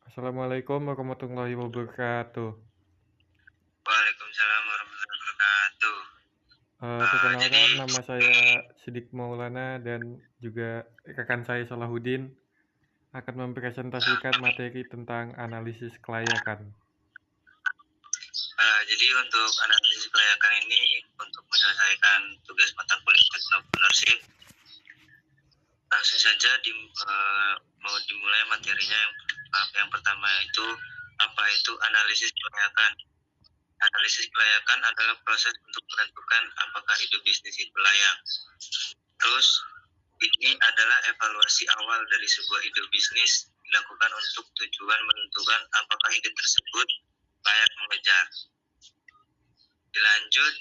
Assalamualaikum warahmatullahi wabarakatuh. Waalaikumsalam warahmatullahi wabarakatuh. Jadi Perkenalkan nama saya Sidik Maulana dan juga rekan saya Salahuddin akan mempresentasikan materi tentang analisis kelayakan. jadi untuk analisis kelayakan ini untuk menyelesaikan tugas mata kuliah entrepreneurship, langsung saja mau dimulai materinya. Yang pertama itu apa itu analisis kelayakan. Analisis kelayakan adalah proses untuk menentukan apakah ide bisnis itu layak. Terus ini adalah evaluasi awal dari sebuah ide bisnis dilakukan untuk tujuan menentukan apakah ide tersebut layak mengejar. Dilanjut,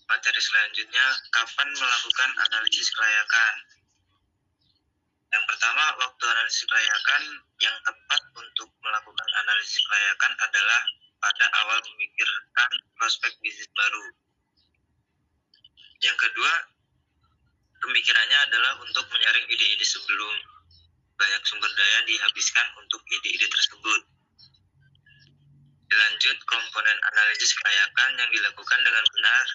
materi selanjutnya, kapan melakukan analisis kelayakan. Yang pertama, waktu analisis kelayakan yang tepat untuk melakukan analisis kelayakan adalah pada awal memikirkan prospek bisnis baru. Yang kedua, pemikirannya adalah untuk menyaring ide-ide sebelum banyak sumber daya dihabiskan untuk ide-ide tersebut. Dilanjut, komponen analisis kelayakan yang dilakukan dengan benar.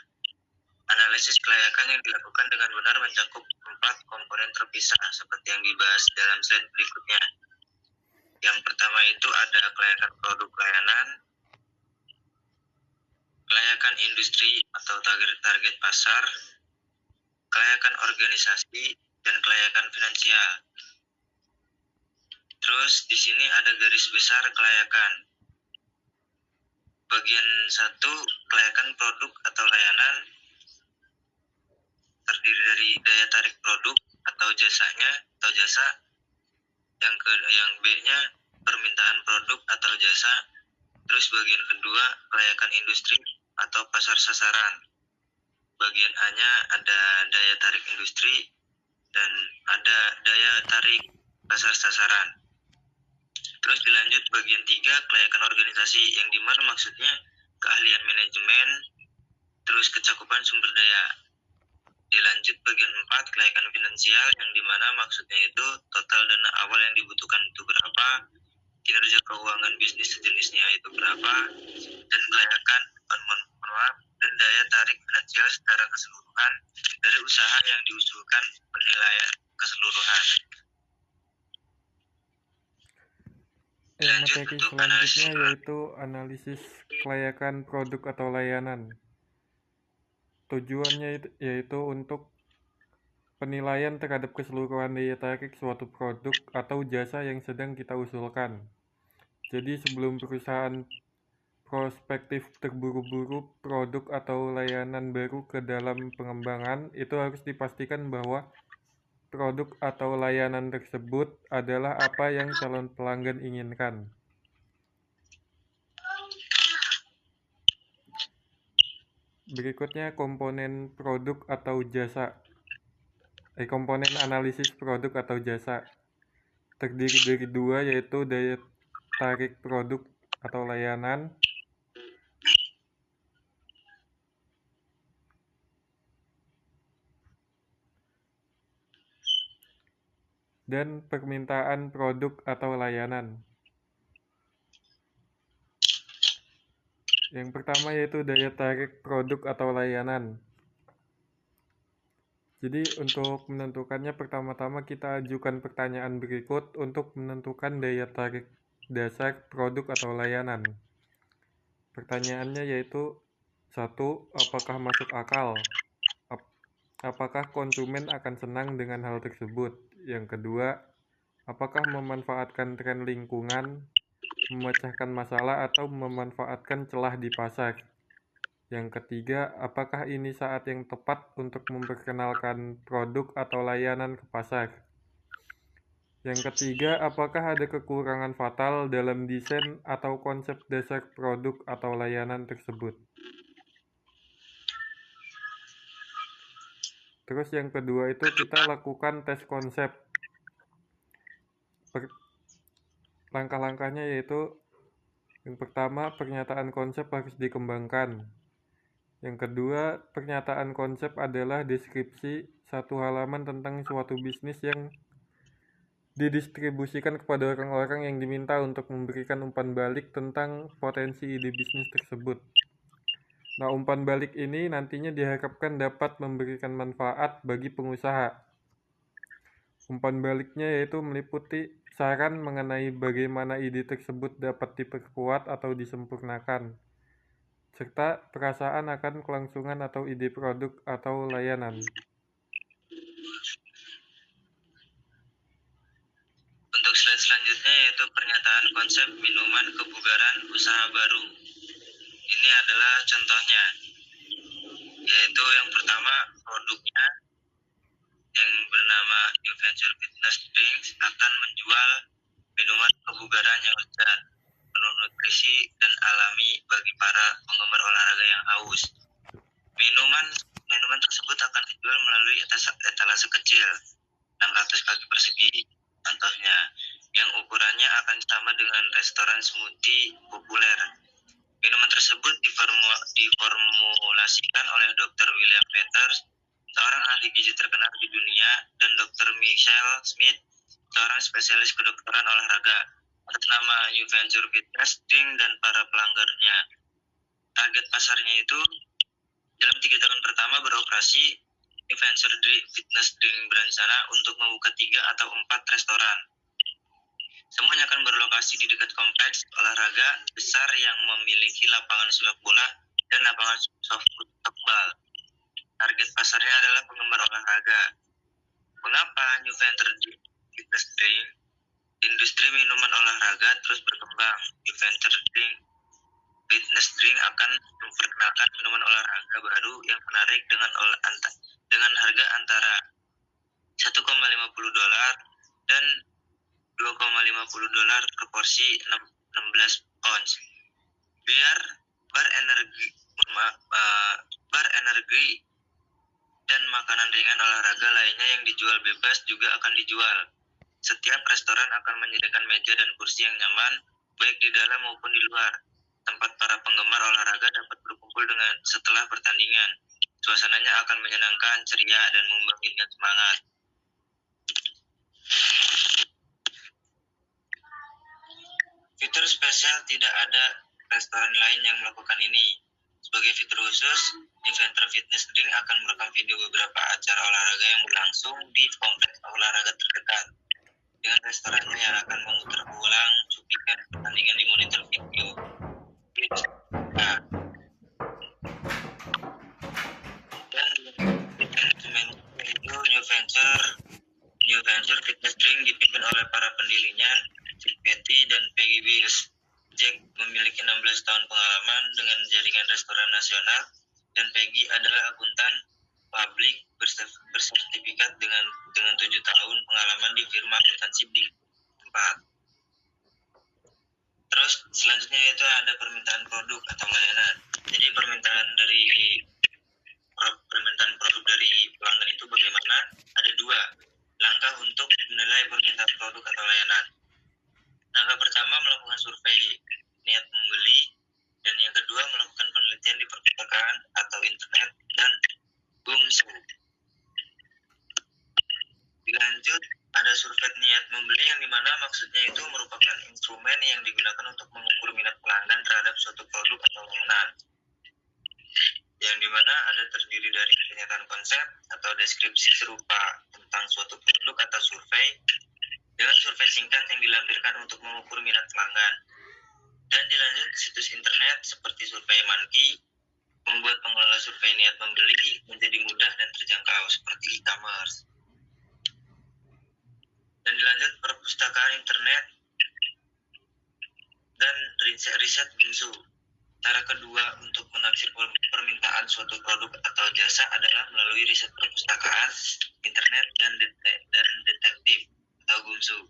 Analisis kelayakan yang dilakukan dengan benar mencakup 4 komponen terpisah seperti yang dibahas dalam slide berikutnya. Yang pertama itu ada kelayakan produk layanan, kelayakan industri atau target pasar, kelayakan organisasi, dan kelayakan finansial. Terus di sini ada garis besar kelayakan. Bagian 1, kelayakan produk atau layanan terdiri dari daya tarik produk atau jasanya atau jasa. Yang B-nya permintaan produk atau jasa. Terus bagian kedua kelayakan industri atau pasar sasaran. Bagian A-nya ada daya tarik industri dan ada daya tarik pasar sasaran. Terus dilanjut bagian 3 kelayakan organisasi yang dimana maksudnya keahlian manajemen, terus kecakupan sumber daya. Dilanjut bagian 4 kelayakan finansial yang dimana maksudnya itu total dana awal yang dibutuhkan itu berapa, kinerja keuangan bisnis sejenisnya itu berapa, dan kelayakan dan daya tarik finansial secara keseluruhan dari usaha yang diusulkan penilaian keseluruhan. Materi selanjutnya yaitu analisis kelayakan produk atau layanan. Tujuannya yaitu untuk penilaian terhadap keseluruhan daya tarik suatu produk atau jasa yang sedang kita usulkan. Jadi sebelum perusahaan prospektif terburu-buru produk atau layanan baru ke dalam pengembangan, itu harus dipastikan bahwa produk atau layanan tersebut adalah apa yang calon pelanggan inginkan. Berikutnya komponen produk atau jasa. Komponen analisis produk atau jasa terdiri dari 2, yaitu daya tarik produk atau layanan dan permintaan produk atau layanan. Yang pertama yaitu daya tarik produk atau layanan. Jadi untuk menentukannya pertama-tama kita ajukan pertanyaan berikut untuk menentukan daya tarik dasar produk atau layanan. Pertanyaannya yaitu 1. Apakah masuk akal? Apakah konsumen akan senang dengan hal tersebut? Yang kedua, apakah memanfaatkan tren lingkungan, memecahkan masalah, atau memanfaatkan celah di pasar? Yang ketiga, apakah ini saat yang tepat untuk memperkenalkan produk atau layanan ke pasar? Yang ketiga, apakah ada kekurangan fatal dalam desain atau konsep dasar produk atau layanan tersebut? Terus yang kedua itu kita lakukan tes konsep. Langkah-langkahnya yaitu yang pertama, pernyataan konsep harus dikembangkan. Yang kedua, pernyataan konsep adalah deskripsi 1 halaman tentang suatu bisnis yang didistribusikan kepada orang-orang yang diminta untuk memberikan umpan balik tentang potensi ide bisnis tersebut. Nah, umpan balik ini nantinya diharapkan dapat memberikan manfaat bagi pengusaha. Umpan baliknya yaitu meliputi saran mengenai bagaimana ide tersebut dapat diperkuat atau disempurnakan, serta perasaan akan kelangsungan atau ide produk atau layanan. Untuk slide selanjutnya yaitu pernyataan konsep minuman kebugaran usaha baru. Ini adalah contohnya, yaitu yang pertama produknya yang bernama New Venture Fitness Drinks akan menjual minuman kebugaran yang lezat, penuh nutrisi dan alami bagi para penggemar olahraga yang haus. Minuman tersebut akan dijual melalui etalase kecil 600 kaki persegi. Contohnya, yang ukurannya akan sama dengan restoran smoothie populer. Minuman tersebut diformulasikan oleh Dr. William Peters, seorang ahli gizi terkenal di dunia, dan Dr. Michelle Smith, seorang spesialis kedokteran olahraga, atas nama New Venture Fitness Drink dan para pelanggannya. Target pasarnya itu dalam 3 tahun pertama beroperasi, New Venture Fitness Drink berencana untuk membuka 3 atau 4 restoran. Semuanya akan berlokasi di dekat kompleks olahraga besar yang memiliki lapangan sepak bola dan lapangan softball. Target pasarnya adalah penggemar olahraga. Mengapa New Venture Fitness Drink? Industri minuman olahraga terus berkembang. New Venture Fitness Drink akan memperkenalkan minuman olahraga baru yang menarik dengan harga antara $1,50 dan $2,50 per porsi 16 ounce. Bar energi dan makanan ringan olahraga lainnya yang dijual bebas juga akan dijual. Setiap restoran akan menyediakan meja dan kursi yang nyaman, baik di dalam maupun di luar. Tempat para penggemar olahraga dapat berkumpul setelah pertandingan. Suasananya akan menyenangkan, ceria, dan membangkitkan semangat. Fitur spesial tidak ada restoran lain yang melakukan ini. Sebagai fitur khusus, New Venture Fitness Drink akan merekam video beberapa acara olahraga yang berlangsung di kompleks olahraga terdekat. Dengan restorannya yang akan memutar ulang cuplikan pertandingan di monitor video. Nah, dan itu New Venture Fitness Drink dipimpin oleh para pendirinya, Jack Petty dan Peggy Bills. Jack memiliki 16 tahun pengalaman dengan jaringan restoran nasional, dan Peggy adalah akuntan publik bersertifikat dengan 7 tahun pengalaman di firma akuntansi Big 4. Terus selanjutnya itu ada permintaan produk atau layanan. Jadi permintaan produk dari pelanggan itu bagaimana? Ada 2 langkah untuk menilai permintaan produk atau layanan. Langkah pertama melakukan survei niat membeli, dan yang kedua melakukan penelitian di perpustakaan atau internet dan Gumsu. Dilanjut ada survei niat membeli, yang dimana maksudnya itu merupakan instrumen yang digunakan untuk mengukur minat pelanggan terhadap suatu produk atau layanan, yang dimana ada terdiri dari pernyataan konsep atau deskripsi serupa tentang suatu produk atau survei, dengan survei singkat yang dilampirkan untuk mengukur minat pelanggan. Dan dilanjut situs internet seperti Survei Monkey membuat pengelola survei niat membeli menjadi mudah dan terjangkau seperti e-commerce. Dan dilanjut perpustakaan internet dan riset Gumsu. Cara kedua untuk menaksir permintaan suatu produk atau jasa adalah melalui riset perpustakaan internet dan detektif atau Gumsu.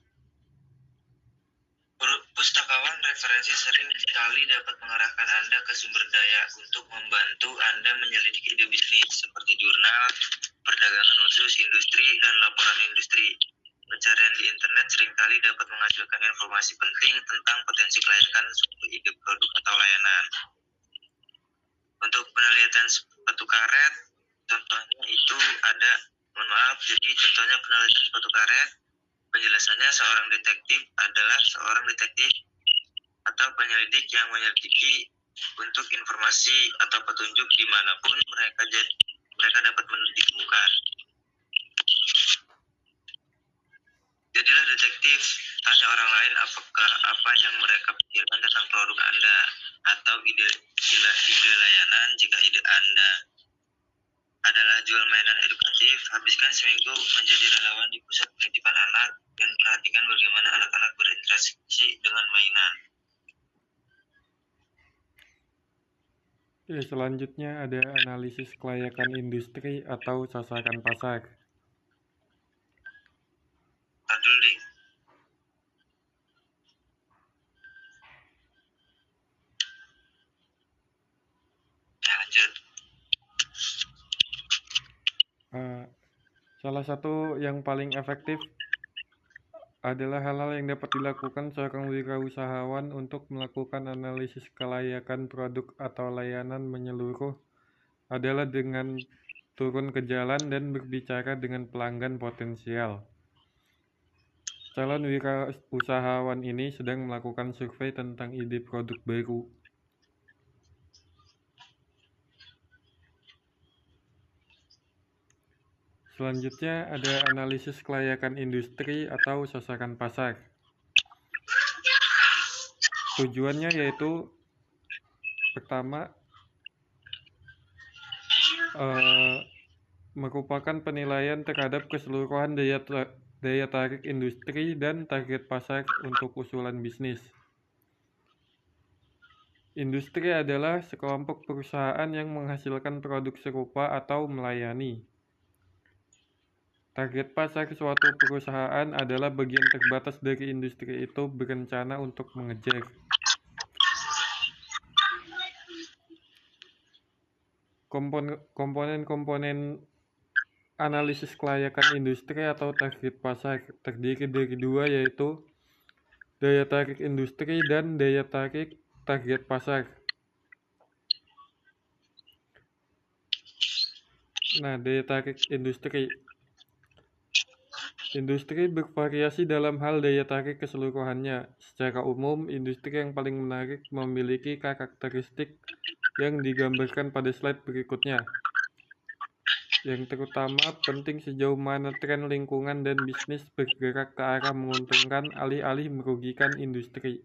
Pustakawan referensi sering sekali dapat mengarahkan Anda ke sumber daya untuk membantu Anda menyelidiki ide bisnis seperti jurnal, perdagangan khusus industri, dan laporan industri. Pencarian di internet seringkali dapat menghasilkan informasi penting tentang potensi kelayakan suatu ide produk atau layanan. Untuk penelitian sepatu karet, contohnya itu ada, jadi contohnya penelitian sepatu karet, Penjelasannya, seorang detektif adalah seorang detektif atau penyelidik yang menyelidiki untuk informasi atau petunjuk dimanapun mereka dapat ditemukan. Jadilah detektif, tanya orang lain apakah apa yang mereka pikirkan tentang produk Anda atau ide layanan. Jika ide Anda adalah jual mainan edukatif, habiskan seminggu menjadi relawan di pusat penitipan anak dan perhatikan bagaimana anak-anak berinteraksi dengan mainan. Ya, selanjutnya ada analisis kelayakan industri atau sasaran pasar. Salah satu yang paling efektif adalah hal-hal yang dapat dilakukan seorang wirausahawan untuk melakukan analisis kelayakan produk atau layanan menyeluruh adalah dengan turun ke jalan dan berbicara dengan pelanggan potensial. Calon wirausahawan ini sedang melakukan survei tentang ide produk baru. Selanjutnya ada analisis kelayakan industri atau sasaran pasar. Tujuannya yaitu pertama, merupakan penilaian terhadap keseluruhan daya tarik industri dan target pasar untuk usulan bisnis. Industri adalah sekelompok perusahaan yang menghasilkan produk serupa atau melayani. Target pasar suatu perusahaan adalah bagian terbatas dari industri itu berencana untuk mengejar. Komponen-komponen analisis kelayakan industri atau target pasar terdiri dari dua, yaitu daya tarik industri dan daya tarik target pasar. Nah, daya tarik industri. Industri bervariasi dalam hal daya tarik keseluruhannya. Secara umum, industri yang paling menarik memiliki karakteristik yang digambarkan pada slide berikutnya. Yang terutama penting sejauh mana tren lingkungan dan bisnis bergerak ke arah menguntungkan alih-alih merugikan industri.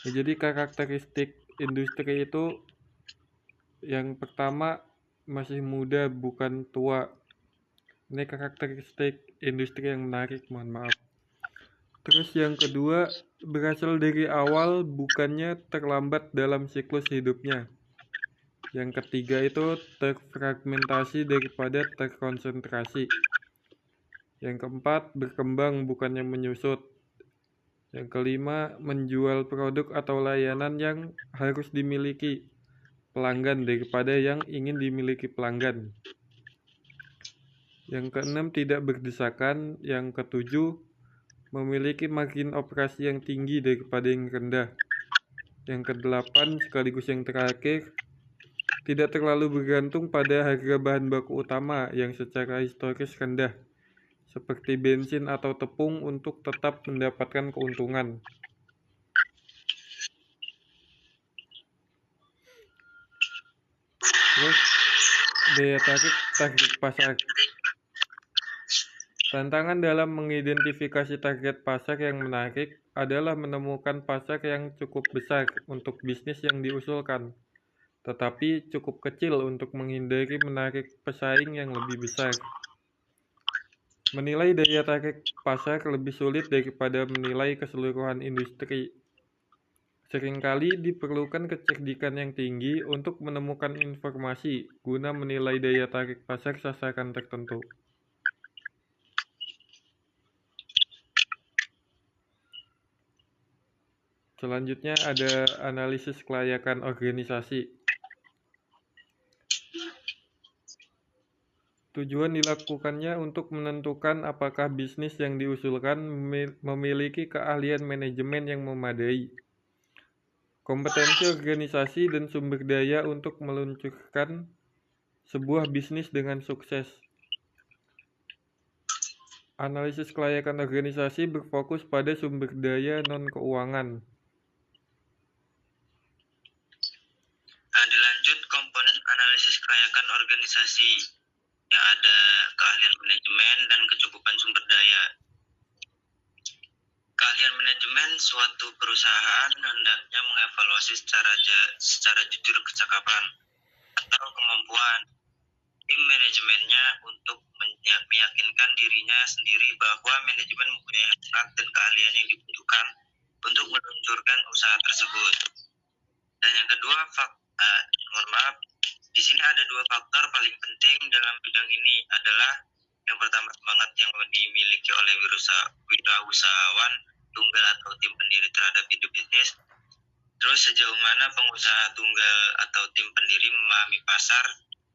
Jadi karakteristik industri itu yang pertama, masih muda bukan tua. Ini karakteristik industri yang menarik, mohon maaf. Terus yang kedua, berasal dari awal bukannya terlambat dalam siklus hidupnya. Yang ketiga itu terfragmentasi daripada terkonsentrasi. Yang keempat, berkembang bukannya menyusut. Yang kelima, menjual produk atau layanan yang harus dimiliki pelanggan daripada yang ingin dimiliki pelanggan. Yang keenam, tidak berdesakan. Yang ketujuh, memiliki margin operasi yang tinggi daripada yang rendah. Yang kedelapan, sekaligus yang terakhir, tidak terlalu bergantung pada harga bahan baku utama yang secara historis rendah, seperti bensin atau tepung, untuk tetap mendapatkan keuntungan. Terus, daya tarik target pasar. Tantangan dalam mengidentifikasi target pasar yang menarik adalah menemukan pasar yang cukup besar untuk bisnis yang diusulkan, tetapi cukup kecil untuk menghindari menarik pesaing yang lebih besar. Menilai daya tarik pasar lebih sulit daripada menilai keseluruhan industri. Seringkali diperlukan kecerdikan yang tinggi untuk menemukan informasi guna menilai daya tarik pasar sasaran tertentu. Selanjutnya ada analisis kelayakan organisasi. Tujuan dilakukannya untuk menentukan apakah bisnis yang diusulkan memiliki keahlian manajemen yang memadai, kompetensi organisasi, dan sumber daya untuk meluncurkan sebuah bisnis dengan sukses. Analisis kelayakan organisasi berfokus pada sumber daya non-keuangan. Dilanjut komponen analisis kelayakan organisasi, yang ada keahlian manajemen dan kecukupan sumber daya. Keahlian manajemen suatu perusahaan hendaknya mengevaluasi secara jujur kecakapan atau kemampuan tim manajemennya untuk meyakinkan dirinya sendiri bahwa manajemen mempunyai hak dan keahlian yang dibutuhkan untuk meluncurkan usaha tersebut. Dan yang kedua, di sini ada dua faktor paling penting dalam bidang ini adalah yang pertama semangat yang dimiliki oleh wirausahawan tunggal atau tim pendiri terhadap ide bisnis. Terus sejauh mana pengusaha tunggal atau tim pendiri memahami pasar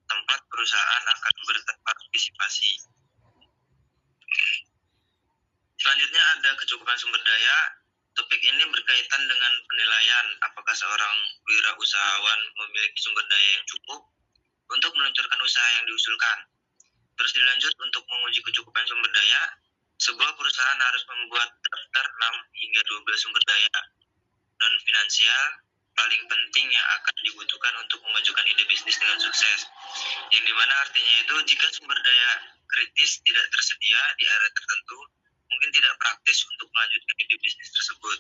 tempat perusahaan akan berpartisipasi. Selanjutnya ada kecukupan sumber daya. Topik ini berkaitan dengan penilaian apakah seorang wirausahawan memiliki sumber daya yang cukup untuk meluncurkan usaha yang diusulkan. Terus dilanjut untuk menguji kecukupan sumber daya, sebuah perusahaan harus membuat daftar 6 hingga 12 sumber daya non-finansial paling penting yang akan dibutuhkan untuk memajukan ide bisnis dengan sukses. Yang dimana artinya itu jika sumber daya kritis tidak tersedia di area tertentu, mungkin tidak praktis untuk melanjutkan ide bisnis tersebut.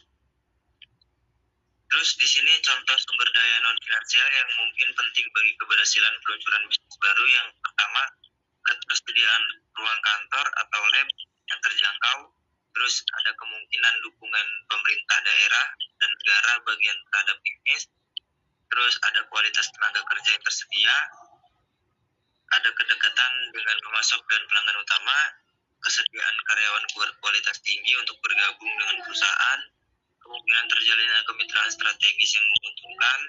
Terus di sini contoh sumber daya non-finansial yang mungkin penting bagi keberhasilan peluncuran bisnis baru. Yang pertama, ketersediaan ruang kantor atau lab yang terjangkau. Terus ada kemungkinan dukungan pemerintah daerah dan negara bagian terhadap bisnis. Terus ada kualitas tenaga kerja yang tersedia. Ada kedekatan dengan pemasok dan pelanggan utama. Kesediaan karyawan berkualitas tinggi untuk bergabung dengan perusahaan. Kemungkinan terjalinnya kemitraan strategis yang menguntungkan.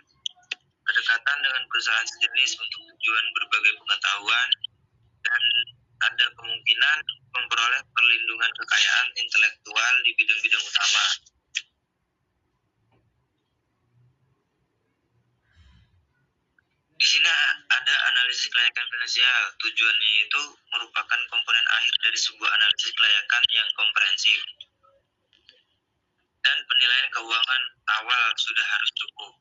Kedekatan dengan perusahaan sejenis untuk tujuan berbagai pengetahuan. Dan ada kemungkinan memperoleh perlindungan kekayaan intelektual di bidang-bidang utama. Di sini ada analisis kelayakan finansial. Tujuannya itu merupakan komponen akhir dari sebuah analisis kelayakan yang komprehensif. Dan penilaian keuangan awal sudah harus cukup.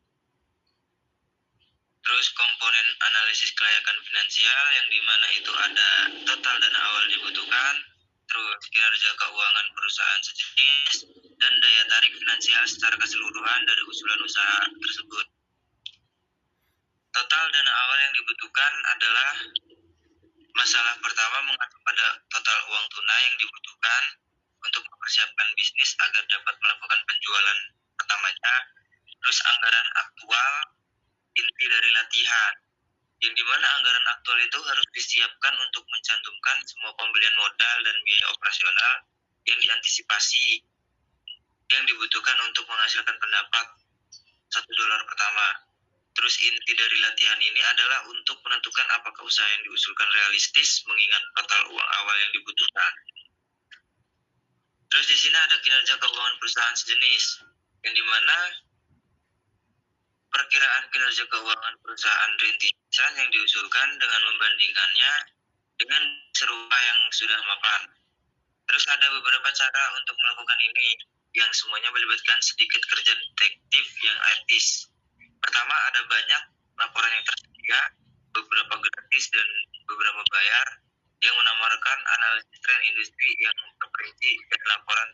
Terus komponen analisis kelayakan finansial yang dimana itu ada total dana awal dibutuhkan, terus kinerja keuangan perusahaan sejenis, dan daya tarik finansial secara keseluruhan dari usulan usaha tersebut. Total dana awal yang dibutuhkan adalah masalah pertama mengacu pada total uang tunai yang dibutuhkan untuk mempersiapkan bisnis agar dapat melakukan penjualan pertamanya. Terus anggaran aktual, inti dari latihan, yang dimana anggaran aktual itu harus disiapkan untuk mencantumkan semua pembelian modal dan biaya operasional yang diantisipasi yang dibutuhkan untuk menghasilkan pendapat $1 pertama. Terus inti dari latihan ini adalah untuk menentukan apakah usaha yang diusulkan realistis mengingat total uang awal yang dibutuhkan. Terus di sini ada kinerja keuangan perusahaan sejenis, yang dimana perkiraan kinerja keuangan perusahaan rintisan yang diusulkan dengan membandingkannya dengan serupa yang sudah mapan. Terus ada beberapa cara untuk melakukan ini, yang semuanya melibatkan sedikit kerja detektif yang etis. Pertama, ada banyak laporan yang tersedia, beberapa gratis dan beberapa bayar, yang menawarkan analisis tren industri yang terperinci dan laporan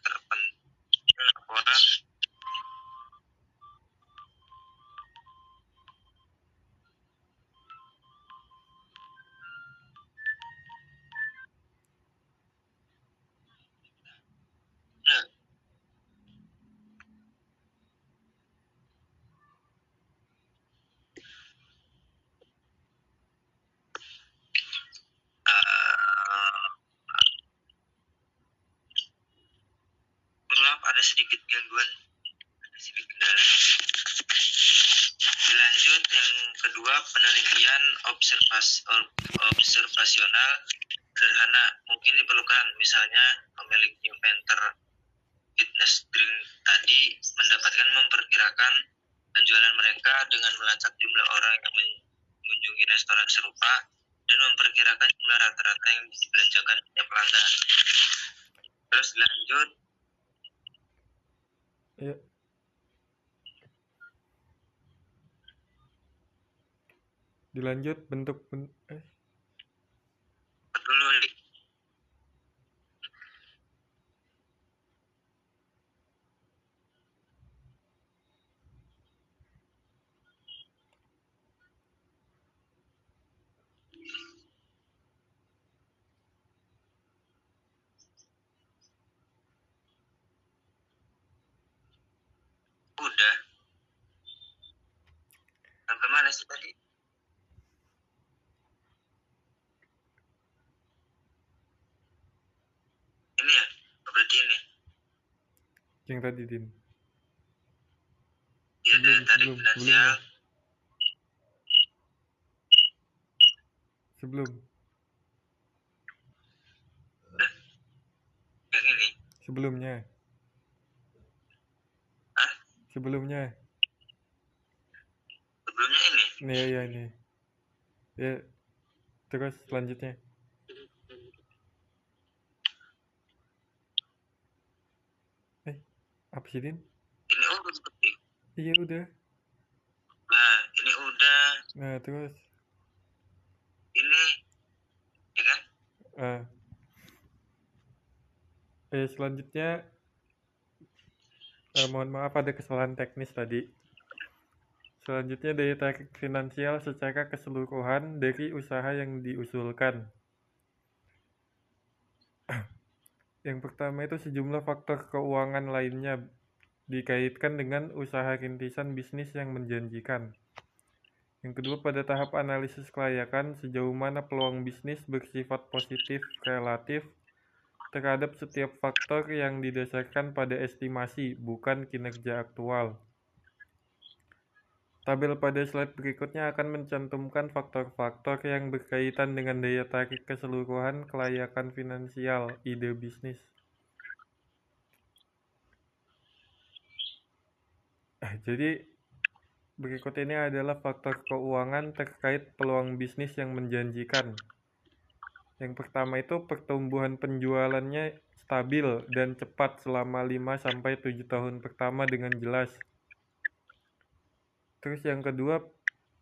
ada sedikit gangguan, ada sedikit kendala. Dilanjut yang kedua, penelitian observasional sederhana mungkin diperlukan. Misalnya pemilik New Venture Fitness Drink tadi memperkirakan penjualan mereka dengan melacak jumlah orang yang mengunjungi restoran serupa dan memperkirakan jumlah rata-rata yang dibelanjakan setiap pelanggan. Terus lanjut. Ya. Dilanjut bentuk dulu. Udah. Sampai mana sih tadi? Ini ya? Berarti ini. Yang tadi, Din. Ya, daya tarik finansial. Sebelum. Yang ini. Sebelumnya. Hah? Sebelumnya ini. Ya ini. Ya. Terus selanjutnya. Apa sih, Din? Ini udah seperti. Iya udah. Nah, ini udah. Nah, terus. Ini. Ya kan? Selanjutnya. Mohon maaf ada kesalahan teknis tadi. Selanjutnya daya tarik finansial secara keseluruhan dari usaha yang diusulkan. Yang pertama itu sejumlah faktor keuangan lainnya dikaitkan dengan usaha rintisan bisnis yang menjanjikan. Yang kedua, pada tahap analisis kelayakan, sejauh mana peluang bisnis bersifat positif relatif terhadap setiap faktor yang didasarkan pada estimasi, bukan kinerja aktual. Tabel pada slide berikutnya akan mencantumkan faktor-faktor yang berkaitan dengan daya tarik keseluruhan kelayakan finansial ide bisnis. Jadi berikut ini adalah faktor keuangan terkait peluang bisnis yang menjanjikan. Yang pertama itu pertumbuhan penjualannya stabil dan cepat selama 5-7 tahun pertama dengan jelas. Terus yang kedua,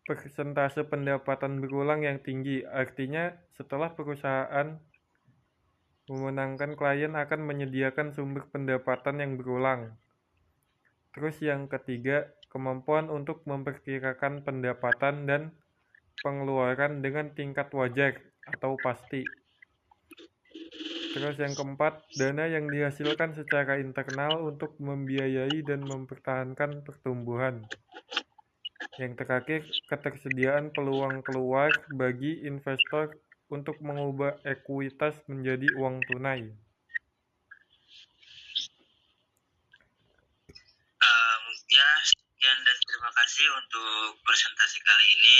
persentase pendapatan berulang yang tinggi, artinya setelah perusahaan memenangkan klien akan menyediakan sumber pendapatan yang berulang. Terus yang ketiga, kemampuan untuk memperkirakan pendapatan dan pengeluaran dengan tingkat wajar atau pasti. Terus yang keempat, dana yang dihasilkan secara internal untuk membiayai dan mempertahankan pertumbuhan. Yang terakhir, ketersediaan peluang keluar bagi investor untuk mengubah ekuitas menjadi uang tunai. Ya, sekian dan terima kasih untuk presentasi kali ini.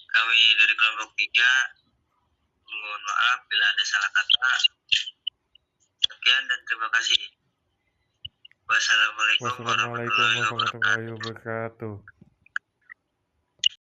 Kami dari kelompok 3 mohon maaf bila ada salah kata. Sekian dan terima kasih. Wassalamualaikum warahmatullahi wabarakatuh.